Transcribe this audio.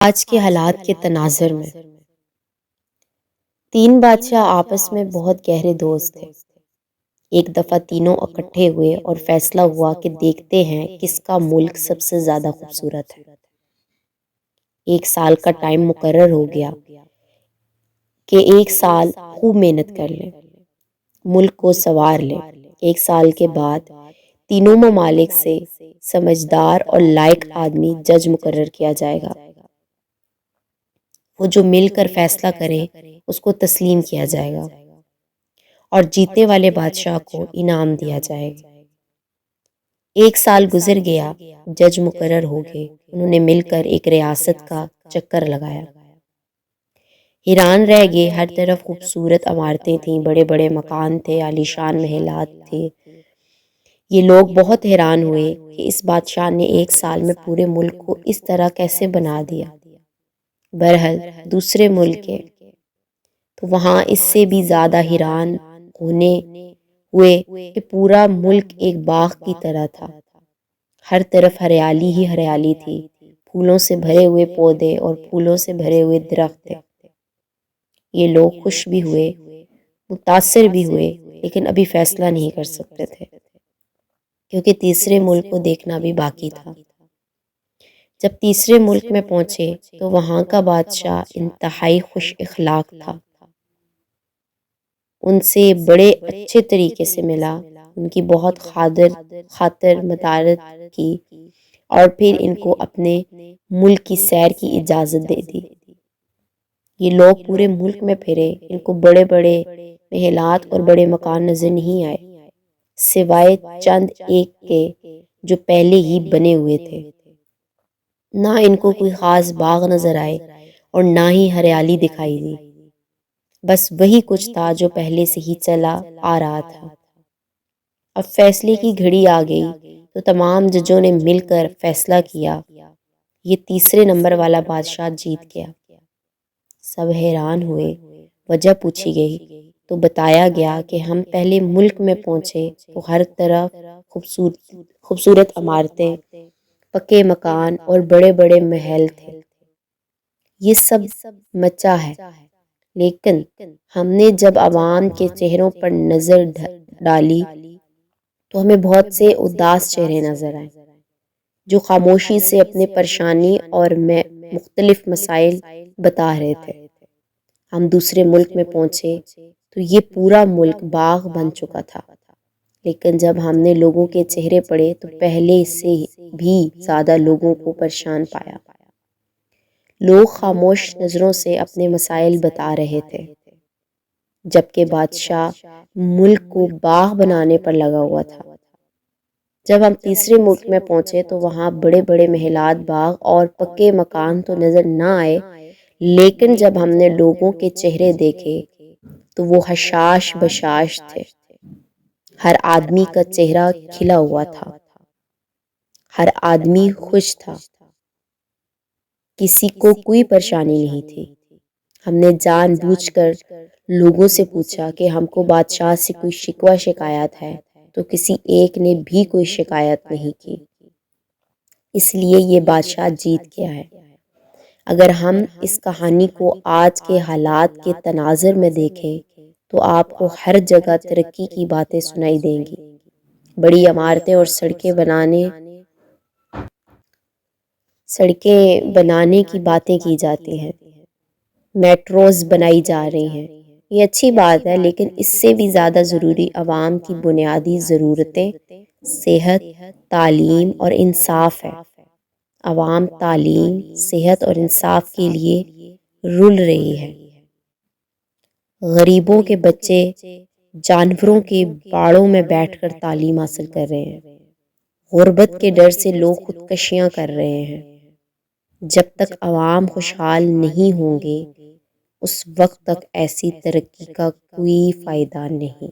آج کے حالات کے تناظر میں تین بادشاہ آپس میں بہت گہرے دوست تھے۔ ایک دفعہ تینوں اکٹھے ہوئے اور فیصلہ ہوا کہ دیکھتے ہیں کس کا ملک سب سے زیادہ خوبصورت ہے۔ ایک سال کا ٹائم مقرر ہو گیا کہ ایک سال خوب محنت کر لیں، ملک کو سنوار لیں۔ ایک سال کے بعد تینوں ممالک سے سمجھدار اور لائق آدمی جج مقرر کیا جائے گا۔ وہ جو مل کر فیصلہ کرے اس کو تسلیم کیا جائے گا اور جیتے والے بادشاہ کو انعام دیا جائے گا۔ ایک سال گزر گیا، جج مقرر ہو گئے۔ انہوں نے مل کر ایک ریاست کا چکر لگایا، حیران رہ گئے۔ ہر طرف خوبصورت عمارتیں تھیں، بڑے بڑے مکان تھے، عالیشان محلات تھے۔ یہ لوگ بہت حیران ہوئے کہ اس بادشاہ نے ایک سال میں پورے ملک کو اس طرح کیسے بنا دیا۔ بہرحال دوسرے ملک کے تو وہاں اس سے بھی زیادہ حیران ہوئے کہ پورا ملک ایک باغ کی طرح تھا۔ ہر طرف ہریالی ہی ہریالی تھی، پھولوں سے بھرے ہوئے پودے اور پھولوں سے بھرے ہوئے درخت تھے۔ یہ لوگ خوش بھی ہوئے، متاثر بھی ہوئے، لیکن ابھی فیصلہ نہیں کر سکتے تھے کیونکہ تیسرے ملک کو دیکھنا بھی باقی تھا۔ جب تیسرے ملک میں پہنچے تو وہاں کا بادشاہ انتہائی خوش اخلاق تھا۔ ان سے بڑے اچھے طریقے سے ملا، ان کی بہت خاطر مدارت کی اور پھر ان کو اپنے ملک کی سیر کی اجازت دے دی۔ یہ لوگ پورے ملک میں پھرے، ان کو بڑے بڑے محلات اور بڑے مکان نظر نہیں آئے، سوائے چند ایک کے جو پہلے ہی بنے ہوئے تھے۔ نہ ان کو کوئی خاص باغ نظر آئے اور نہ ہی ہریالی دکھائی دی، بس وہی کچھ تھا جو پہلے سے ہی چلا آ رہا تھا۔ اب فیصلے کی گھڑی آ گئی تو تمام ججوں نے مل کر فیصلہ کیا، یہ تیسرے نمبر والا بادشاہ جیت گیا۔ سب حیران ہوئے، وجہ پوچھی گئی تو بتایا گیا کہ ہم پہلے ملک میں پہنچے تو ہر طرف خوبصورت عمارتیں، پکے مکان اور بڑے بڑے محل تھے۔ یہ سب مچا ہے، لیکن ہم نے جب عوام کے چہروں پر نظر ڈالی تو ہمیں بہت سے اداس چہرے نظر آئے جو خاموشی سے اپنے پریشانی اور مختلف مسائل بتا رہے تھے۔ ہم دوسرے ملک میں پہنچے تو یہ پورا ملک باغ بن چکا تھا، لیکن جب ہم نے لوگوں کے چہرے پڑھے تو پہلے سے بھی زیادہ لوگوں کو پریشان پایا۔ لوگ خاموش نظروں سے اپنے مسائل بتا رہے تھے، جبکہ بادشاہ ملک کو باغ بنانے پر لگا ہوا تھا۔ جب ہم تیسرے ملک میں پہنچے تو وہاں بڑے بڑے محلات، باغ اور پکے مکان تو نظر نہ آئے، لیکن جب ہم نے لوگوں کے چہرے دیکھے تو وہ حشاش بشاش تھے۔ ہر آدمی کا چہرہ کھلا ہوا تھا، ہر آدمی خوش تھا، کسی کو کوئی پریشانی نہیں تھی۔ ہم نے جان بوجھ کر لوگوں سے پوچھا کہ ہم کو بادشاہ سے کوئی شکوہ شکایت ہے تو کسی ایک نے بھی کوئی شکایت نہیں کی، اس لیے یہ بادشاہ جیت گیا ہے۔ اگر ہم اس کہانی کو آج کے حالات کے تناظر میں دیکھیں تو آپ کو ہر جگہ ترقی کی باتیں سنائی دیں گی، بڑی عمارتیں اور سڑکیں بنانے کی باتیں کی جاتی ہیں، میٹروز بنائی جا رہی ہیں۔ یہ اچھی بات ہے، لیکن اس سے بھی زیادہ ضروری عوام کی بنیادی ضرورتیں، صحت، تعلیم اور انصاف ہے۔ عوام تعلیم، صحت اور انصاف کے لیے رل رہی ہے۔ غریبوں کے بچے جانوروں کے باڑوں میں بیٹھ کر تعلیم حاصل کر رہے ہیں۔ غربت کے ڈر سے لوگ خودکشیاں کر رہے ہیں۔ جب تک عوام خوشحال نہیں ہوں گے اس وقت تک ایسی ترقی کا کوئی فائدہ نہیں۔